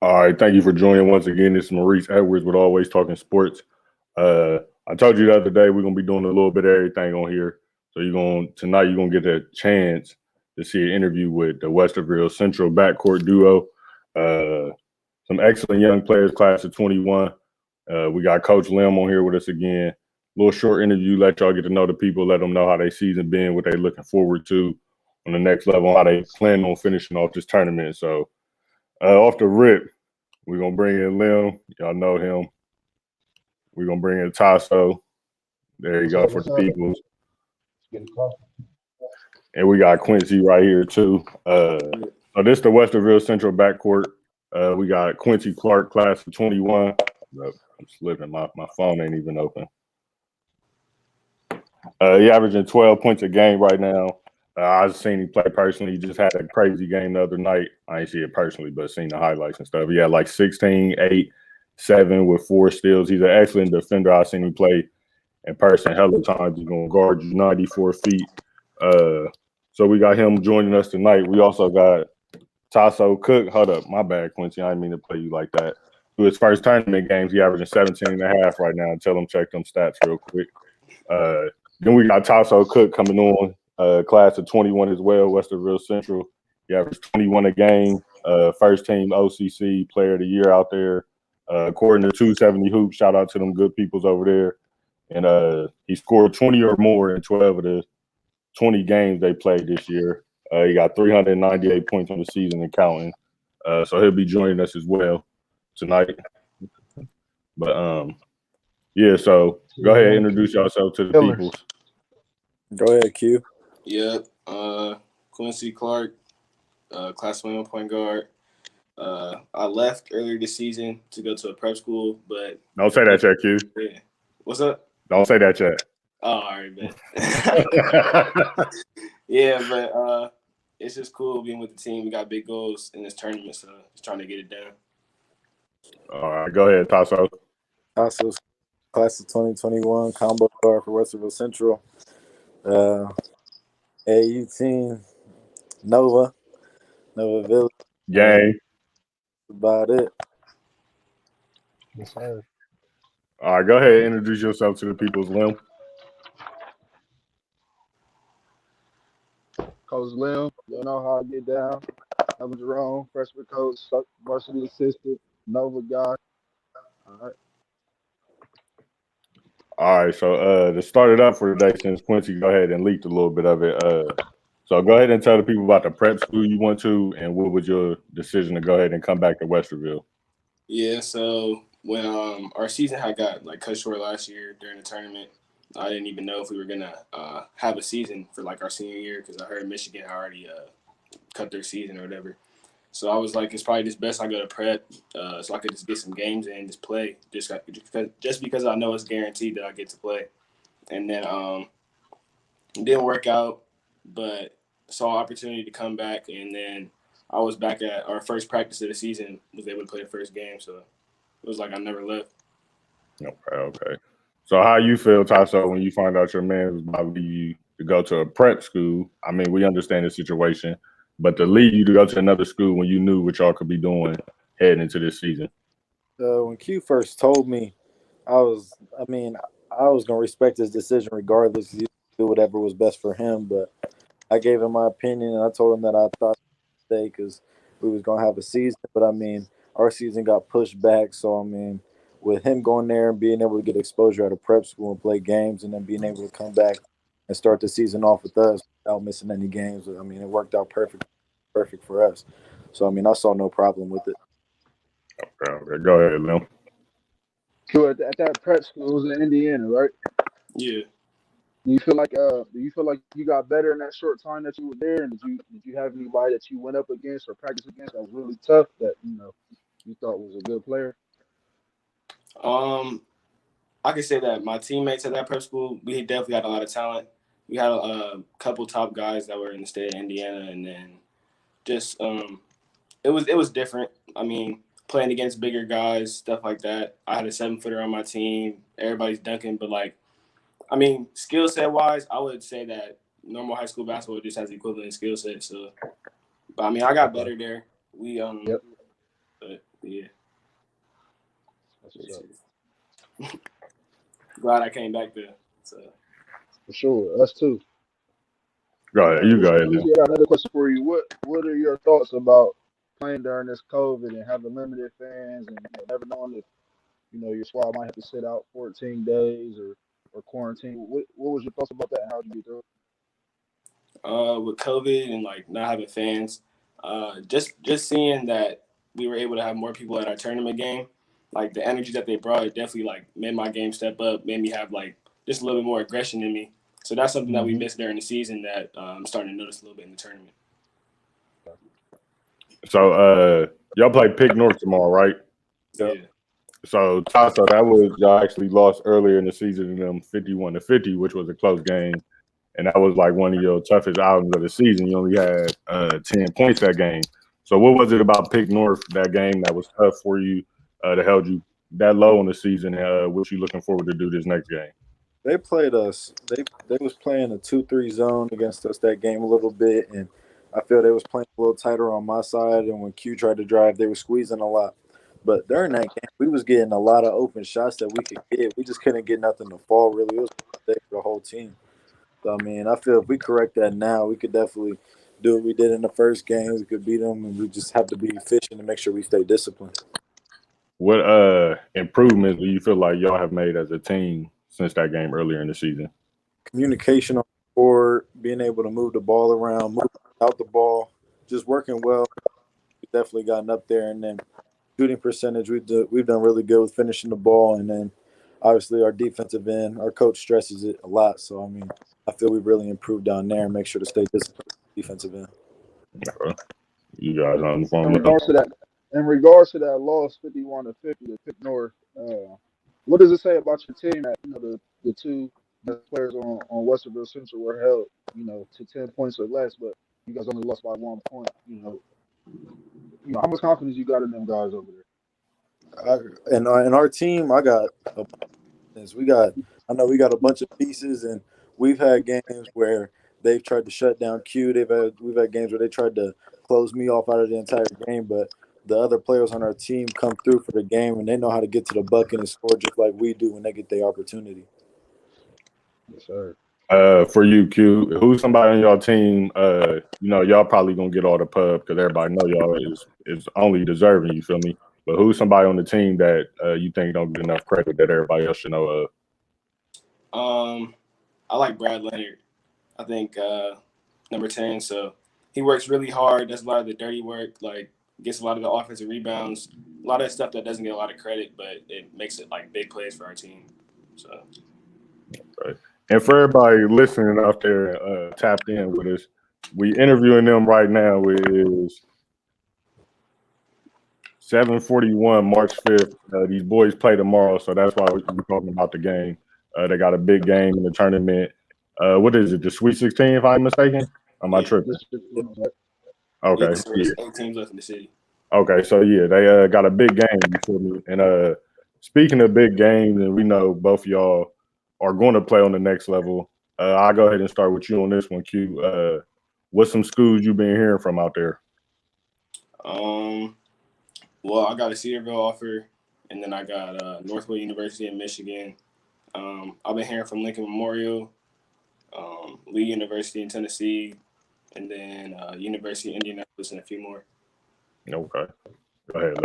All right, thank you for joining once again. This is Maurice Edwards with Always Talking Sports. I told you the other day we're gonna be doing a little bit of everything on here. So tonight you're gonna get a chance to see an interview with the Westerville Central Backcourt Duo. Some excellent young players, class of 21. We got Coach Lim on here with us again. Little short interview, let y'all get to know the people, let them know how their season been, what they looking forward to on the next level, how they plan on finishing off this tournament. So off the rip, we're gonna bring in Lim. Y'all know him. We're gonna bring in Taso. There you go for the peoples. And we got Quincy right here too. So this is the Westerville Central Backcourt. We got Quincy Clark, class of 21. I'm slipping. My phone ain't even open. He averaging 12 points a game right now. I've seen him play personally. He just had a crazy game the other night. I ain't see it personally, but seen the highlights and stuff. He had like 16, 8, 7 with 4 steals. He's an excellent defender. I've seen him play in person hella times. He's going to guard you 94 feet. So we got him joining us tonight. We also got Taso Cook. Hold up. My bad, Quincy. I didn't mean to play you like that. To his first tournament games, he averaging 17.5 right now. Tell him check them stats real quick. Then we got Taso Cook coming on, class of 21 as well, Westerville Central. He averaged 21 a game, first team OCC player of the year out there. According to 270 Hoops, shout out to them good peoples over there. And he scored 20 or more in 12 of the 20 games they played this year. He got 398 points on the season and counting. So he'll be joining us as well tonight. But yeah, so go ahead and introduce yourself to the peoples. Go ahead, Q. Yeah, Quincy Clark, class 21 point guard. I left earlier this season to go to a prep school, but don't say that yet, Q. Yeah. What's up? Don't say that yet. Oh, all right, man. Yeah, but it's just cool being with the team. We got big goals in this tournament, so just trying to get it done. All right, go ahead, Taso. Tasos, class of 2021, combo guard for Westerville Central. AU team, Nova Village. Gang. That's about it. Yes, sir. All right, go ahead and introduce yourself to the people's Lim. Coach Lim, you know how I get down. I'm Jerome, freshman coach, varsity assistant, Nova guy. All right. All right, so to start it up for today, since Quincy go ahead and leaked a little bit of it, so go ahead and tell the people about the prep school you went to and what was your decision to go ahead and come back to Westerville? Yeah, so when our season had got like cut short last year during the tournament, I didn't even know if we were gonna have a season for like our senior year because I heard Michigan had already cut their season or whatever. So I was like, it's probably just best I go to prep so I could just get some games in and just play just because I know it's guaranteed that I get to play. And then it didn't work out, but saw opportunity to come back, and then I was back at our first practice of the season, was able to play the first game, so it was like I never left. Okay. So how you feel, Taso, when you find out your man was about to leave you to go to a prep school? I mean, we understand the situation, but to leave you to go to another school when you knew what y'all could be doing heading into this season? When Q first told me, I was gonna respect his decision regardless. He do whatever was best for him, but I gave him my opinion and I told him that I thought stay because we was gonna have a season. But I mean, our season got pushed back, so I mean, with him going there and being able to get exposure at a prep school and play games, and then being able to come back and start the season off with us without missing any games, I mean, it worked out perfect for us. So I mean, I saw no problem with it. Okay. Go ahead, Lim. So at that prep school, it was in Indiana, right? Yeah. Do you feel like you got better in that short time that you were there? And did you have anybody that you went up against or practiced against that was really tough that you thought was a good player? I can say that my teammates at that prep school, we definitely had a lot of talent. We had a couple top guys that were in the state of Indiana, and then just it was different. I mean, playing against bigger guys, stuff like that. I had a 7-footer on my team. Everybody's dunking, but like, I mean, skill set wise, I would say that normal high school basketball just has the equivalent skill set. So, but I mean, I got better there. We Yeah. That's what's up. Glad I came back there. So. For sure, us too. Go ahead. You go ahead, Leo. I got another question for you. What are your thoughts about playing during this COVID and having limited fans and never knowing if your squad might have to sit out 14 days or quarantine? What was your thoughts about that and how did you get through it? With COVID and like not having fans, just seeing that we were able to have more people at our tournament game, like the energy that they brought, it definitely like made my game step up, made me have like just a little bit more aggression in me. So that's something that we missed during the season that I'm starting to notice a little bit in the tournament. So y'all play Pick North tomorrow, right? Yeah. So Tasos, that was y'all actually lost earlier in the season in them 51-50, which was a close game. And that was like one of your toughest outings of the season. You only had 10 points that game. So what was it about Pick North that game that was tough for you that held you that low in the season? What you looking forward to do this next game? They played us. They was playing a 2-3 zone against us that game a little bit, and I feel they was playing a little tighter on my side. And when Q tried to drive, they were squeezing a lot. But during that game, we was getting a lot of open shots that we could get. We just couldn't get nothing to fall. Really, it was for the whole team. So I mean, I feel if we correct that now, we could definitely do what we did in the first game. We could beat them, and we just have to be efficient and make sure we stay disciplined. What improvements do you feel like y'all have made as a team since that game earlier in the season? Communication on the board, being able to move the ball around, move out the ball, just working well. We've definitely gotten up there, and then shooting percentage, we've done really good with finishing the ball, and then obviously our defensive end, our coach stresses it a lot. So I mean, I feel we've really improved down there and make sure to stay disciplined defensive end. You guys on the phone? In regards to that loss, 51-50 to Pick North, what does it say about your team that the two best players on Westerville Central were held to 10 points or less, but you guys only lost by 1 point? How much confidence you got in them guys over there? And our team, I know we got a bunch of pieces, and we've had games where they've tried to shut down Q. We've had games where they tried to close me off out of the entire game, but the other players on our team come through for the game, and they know how to get to the bucket and score just like we do when they get their opportunity. Yes, sir. For you, Q, who's somebody on your team? Y'all probably gonna get all the pub because everybody know y'all is only deserving. You feel me? But who's somebody on the team that you think don't get enough credit that everybody else should know of? I like Brad Leonard. I think number 10. So he works really hard. Does a lot of the dirty work. Like gets a lot of the offensive rebounds. A lot of stuff that doesn't get a lot of credit, but it makes it like big plays for our team. So. Right. And for everybody listening out there, tapped in with us, we interviewing them right now. It is 7:41, March 5th. These boys play tomorrow, so that's why we're talking about the game. They got a big game in the tournament. What is it, the Sweet 16, if I'm mistaken? Am I tripping? Okay. So there's 8 teams left in the city. Okay, so yeah, they got a big game, you feel me? And speaking of big games, and we know both of y'all are going to play on the next level. I'll go ahead and start with you on this one, Q. What's some schools you've been hearing from out there? Well, I got a Cedarville offer, and then I got Northwood University in Michigan. I've been hearing from Lincoln Memorial, Lee University in Tennessee, and then University of Indianapolis and a few more. Okay. Go ahead,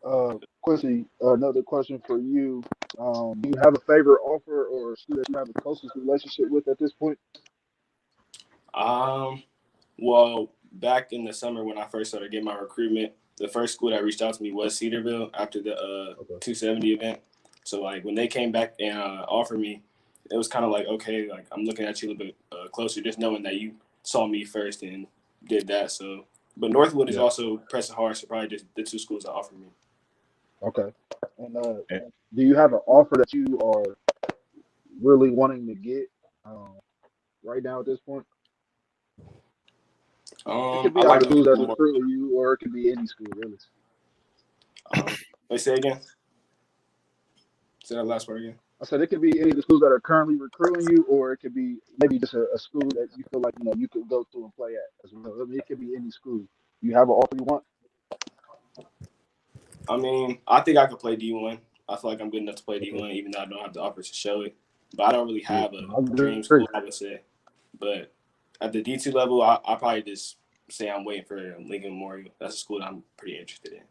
Lil. Quincy, another question for you. Do you have a favorite offer or a school that you have the closest relationship with at this point? Well, back in the summer when I first started getting my recruitment, the first school that reached out to me was Cedarville after the 270 event. So, like, when they came back and offered me, it was kind of like, okay, like, I'm looking at you a little bit closer, just knowing that you saw me first and did that. So, but Northwood is also pressing hard, so probably just the 2 schools that offered me. Okay. And do you have an offer that you are really wanting to get right now at this point? It could be out of schools that's recruiting you, or it could be any school, really. Let's say again. Say that last part again. I said it could be any of the schools that are currently recruiting you, or it could be maybe just a school that you feel like you could go to and play at as well. I mean, it could be any school. You have an offer you want? I mean, I think I could play D1. I feel like I'm good enough to play D1, even though I don't have the offers to show it. But I don't really have a I dream agree. school, I would say. But at the D2 level, I probably just say I'm waiting for Lincoln Memorial. That's a school that I'm pretty interested in.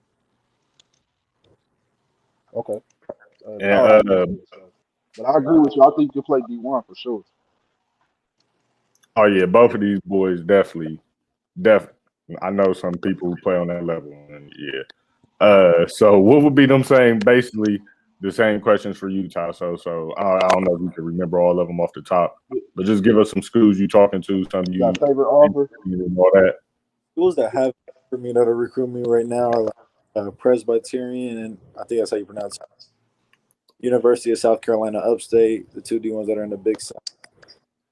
Okay. And But I agree with you. I think you play D1 for sure. oh yeah, both of these boys definitely. I know some people who play on that level, and yeah. So what would be them saying? Basically, the same questions for you, Tasso. So I don't know if you can remember all of them off the top, but just give us some schools you talking to, some You you got a favorite offer? and all that. Schools that have for me that are recruiting me right now are like Presbyterian, and I think that's how you pronounce it. University of South Carolina Upstate, the two D1s that are in the Big South.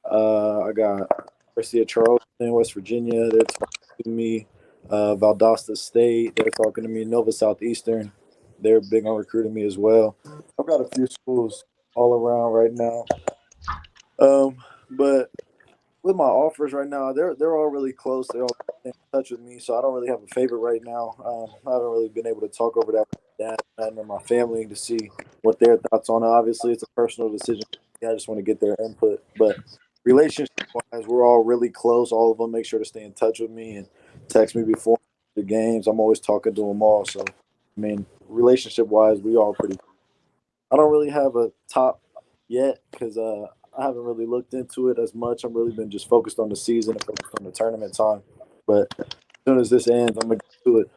I got University of Charleston, West Virginia. They're talking to me. Valdosta State. They're talking to me. Nova Southeastern. They're big on recruiting me as well. I've got a few schools all around right now. But with my offers right now, they're all really close. They're all in touch with me, so I don't really have a favorite right now. I haven't really been able to talk over that with my dad and my family to see what their thoughts on it. Obviously, it's a personal decision. I just want to get their input. But relationship-wise, we're all really close. All of them make sure to stay in touch with me and text me before the games. I'm always talking to them all. So, I mean, relationship-wise, we all pretty. I don't really have a top yet because I haven't really looked into it as much. I've really been just focused on the season and focused on the tournament time. But as soon as this ends, I'm gonna get to it.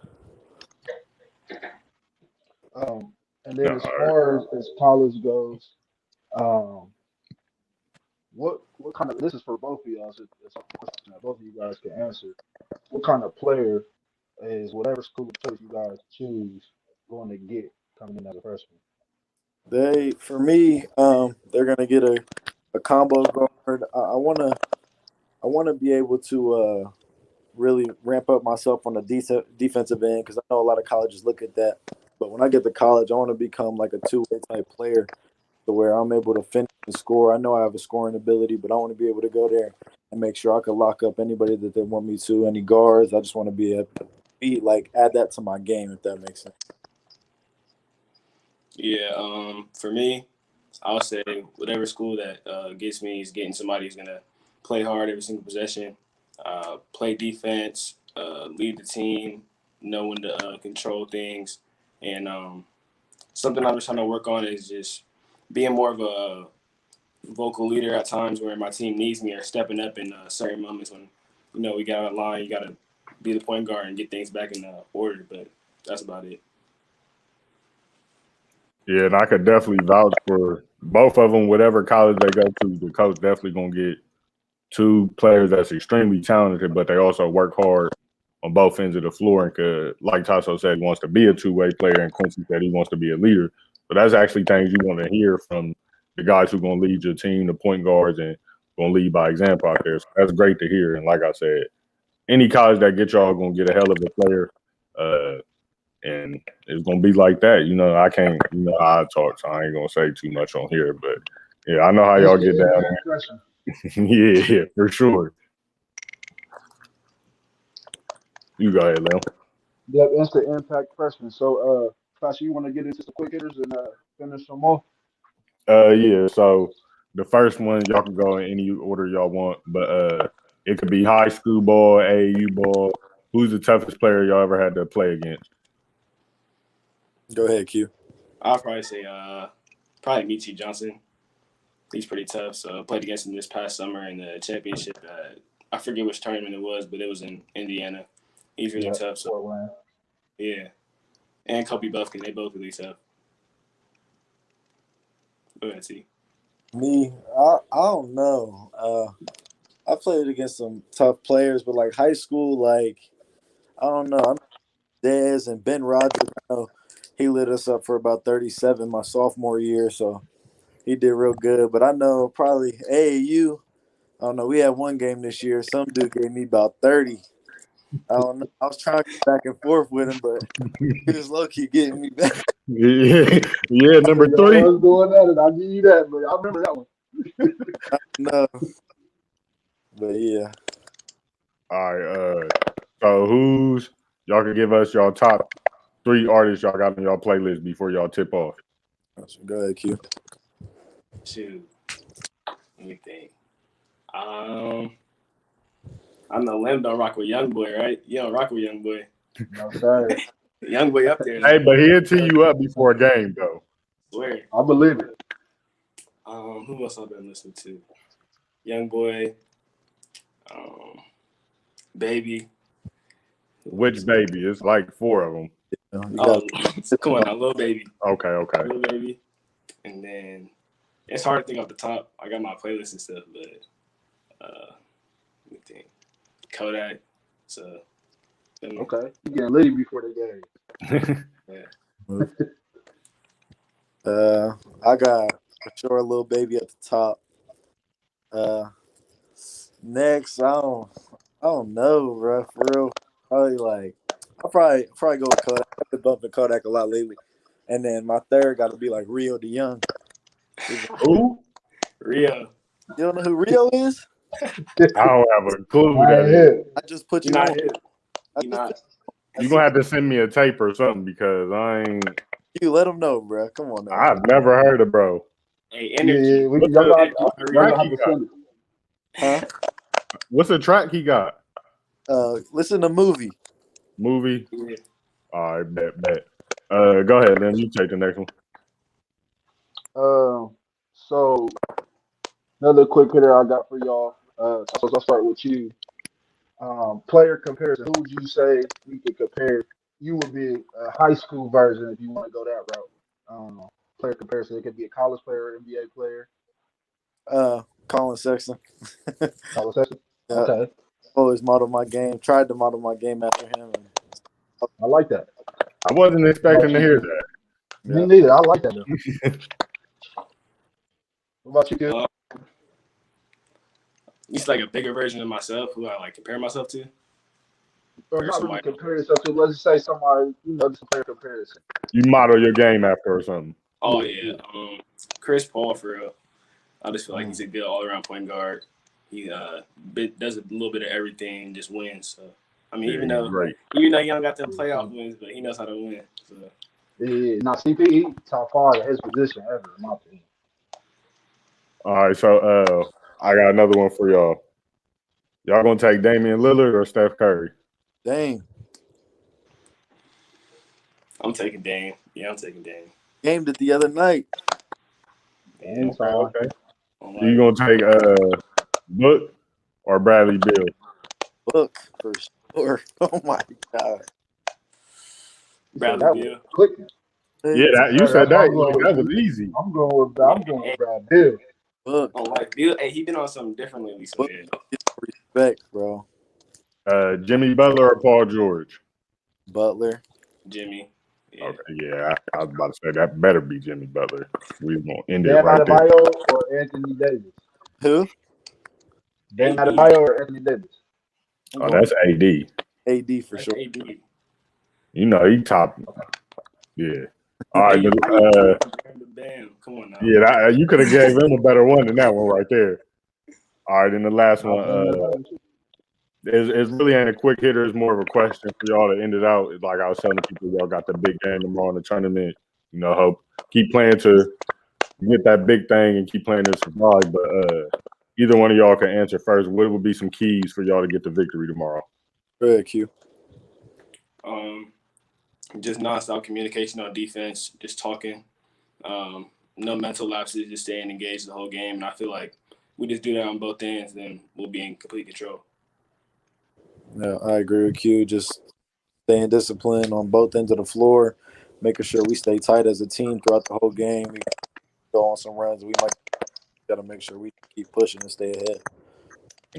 And then All as right. far as college goes, um, what kind of this is for both of y'all. So it's a question that both of you guys can answer. What kind of player is whatever school of choice you guys choose going to get coming in as a freshman? For me, they're gonna get a combo guard. I wanna be able to really ramp up myself on the defensive end because I know a lot of colleges look at that. But when I get to college, I want to become like a two-way type player to where I'm able to finish and score. I know I have a scoring ability, but I want to be able to go there and make sure I can lock up anybody that they want me to, any guards. I just want to add that to my game, if that makes sense. Yeah, for me, I'll say whatever school that gets me is getting somebody who's going to play hard every single possession, play defense, lead the team, know when to control things. And something I'm just trying to work on is just being more of a vocal leader at times where my team needs me or stepping up in certain moments when, we got out of line, you got to be the point guard and get things back in order. But that's about it. Yeah, and I could definitely vouch for both of them. Whatever college they go to, the coach definitely gonna get two players that's extremely talented, but they also work hard on both ends of the floor. And like Tasso said, he wants to be a two-way player, and Quincy said he wants to be a leader. So that's actually things you want to hear from the guys who are going to lead your team, the point guards, and going to lead by example out there. So that's great to hear. And like I said, any college that gets y'all going to get a hell of a player, and it's going to be like that. I can't, I talk, so I ain't going to say too much on here. But, yeah, I know how y'all get down there. Yeah, for sure. You go ahead, Lil. Yep, instant impact freshman. So, Tasha, you want to get into some quick hitters and finish them off? Yeah. So the first one, y'all can go in any order y'all want, but it could be high school ball, AAU ball. Who's the toughest player y'all ever had to play against? Go ahead, Q. I'll probably say probably Michi Johnson. He's pretty tough. So I played against him this past summer in the championship. I forget which tournament it was, but it was in Indiana. He's really tough. So Fort Wayne. yeah, and Kobe Buffkin, they both really tough. Go ahead, T. Me, I don't know. I played against some tough players, but like high school, like I don't know. I'm Dez and Ben Rogers. I know he lit us up for about 37 my sophomore year, so he did real good. But I know probably AAU. I don't know. We had one game this year. Some dude gave me about 30. I don't know. I was trying to go back and forth with him, but he was low key getting me back. Yeah, yeah. Number Y'all 3. was doing that, and I give you that, but I remember that one. No, but yeah. All right. So y'all can give us y'all top 3 artists y'all got on y'all playlist before y'all tip off. Go ahead, Q. Shoot. Let me think. I know Lim don't rock with Young Boy, right? You don't rock with Young Boy. No, sir. Young Boy up there. Hey, but he'll tee you up before a game, though. Swear. I believe it. Who else I've been listening to? Young Boy. Baby. Which baby? It's like 4 of them. Come on now, Lil Baby. Okay. Lil Baby. And then it's hard to think off the top. I got my playlist and stuff, but let me think. Kodak. So Okay. You getting litty before the game. yeah. I got for sure a Little Baby at the top. Next, I don't know, bro. For real, probably I'll probably go with Kodak. I've been bumping Kodak a lot lately, and then my third got to be like Rio the Young. Who? Rio. You don't know who Rio is? I don't have a clue who I that ain't is. hit. I just put You're you not on. hit. You're not. You're going to have to send me a tape or something because I ain't. You let them know, bro. Come on now. I've never heard of bro. Hey, Yeah, energy. y'all gonna have to send it. Huh? What's the track he got? Listen to movie. Movie? Yeah. All right, bet. Go ahead, Lynn. You take the next one. So another quick hitter I got for y'all. So I'll start with you. Player comparison. Who would you say we could compare? You would be a high school version if you want to go that route. Player comparison. It could be a college player, NBA player. Colin Sexton. College session. Yeah, Okay, always model my game. Tried to model my game after him. I like that. I wasn't expecting to hear that. Me neither. I like that. Though. What about you, kid? He's like a bigger version of myself who I like compare myself to. Or not really compare yourself to. Let's just say somebody, just a player comparison. You model your game after or something. Oh yeah. Chris Paul for real. I just feel like he's a good all around point guard. He does a little bit of everything, just wins. So I mean, even though he don't got them playoff wins, but he knows how to win. So. Yeah, not CP top 5 at his position ever, in my opinion. All right, so I got another one for y'all. Y'all gonna take Damian Lillard or Steph Curry? Dang. I'm taking Dame. Yeah, I'm taking Dame. Gamed it the other night. Yeah, okay. You gonna take Book or Bradley Beal? Book for sure. Oh my god. Bradley Beal. Yeah, you said that was easy. I'm going with Brad Bill. Book. Oh, like Bill. Hey, he been on something different lately. So yeah. Respect, bro. Jimmy Butler or Paul George? Butler. Jimmy. Yeah. Okay, yeah, I was about to say that better be Jimmy Butler. We're gonna end it Dan right there. Adebayo or Anthony Davis? Who? Dan Adebayo or Anthony Davis? Oh, that's AD. AD for sure. AD. You know he top. Yeah. All right. Damn, come on now. Yeah, you could have gave him a better one than that one right there. All right, and the last one. It really ain't a quick hitter. It's more of a question for y'all to end it out. Like I was telling people, y'all got the big game tomorrow in the tournament. You know, hope keep playing to get that big thing and keep playing to survive. But either one of y'all can answer first. What would be some keys for y'all to get the victory tomorrow? Go ahead, Q. Just nonstop communication on defense, just talking. No mental lapses, just staying engaged the whole game. And I feel like we just do that on both ends, then we'll be in complete control. Yeah, I agree with Q. Just staying disciplined on both ends of the floor, making sure we stay tight as a team throughout the whole game. We go on some runs. We might got to make sure we keep pushing and stay ahead.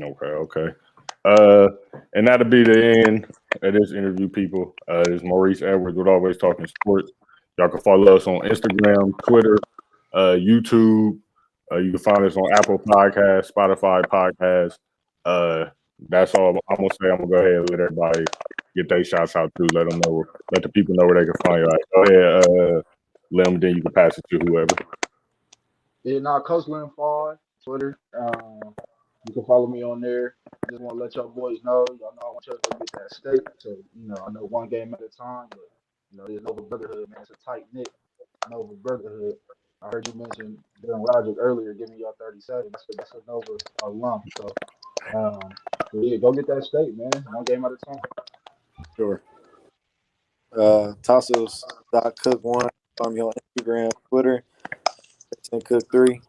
Okay. And that'll be the end of this interview, people. This is Maurice Edwards with Always Talking Sports. Y'all can follow us on Instagram, Twitter, YouTube. You can find us on Apple Podcasts, Spotify Podcasts. That's all I'm gonna say. I'm gonna go ahead and let everybody get their shots out too. Let them know. Let the people know where they can find you. All right, go ahead, Lim. Then you can pass it to whoever. Yeah, Coach Lim 5, Twitter. You can follow me on there. Just want to let y'all boys know. Y'all know I want y'all to get that state. So I know one game at a time, but You know, the Nova Brotherhood, man. It's a tight knit Nova Brotherhood. I heard you mention Darren Rogers earlier, giving y'all 37. That's a Nova alum. So, but yeah, go get that state, man. One game at a time. Sure. Tasos.cook1. Follow me on Instagram, Twitter, and Cook3.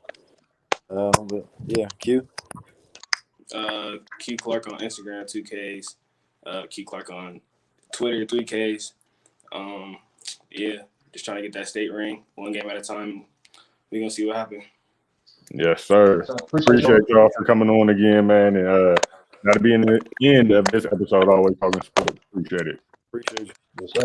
But yeah, Q. Q Clark on Instagram, 2Ks. Q Clark on Twitter, 3Ks. Yeah, just trying to get that state ring, one game at a time. We're gonna see what happens. Yes, sir. So Appreciate y'all for coming on again, man. And that'll be in the end of this episode. Always talking sports. Appreciate it. Appreciate you. Yes, sir.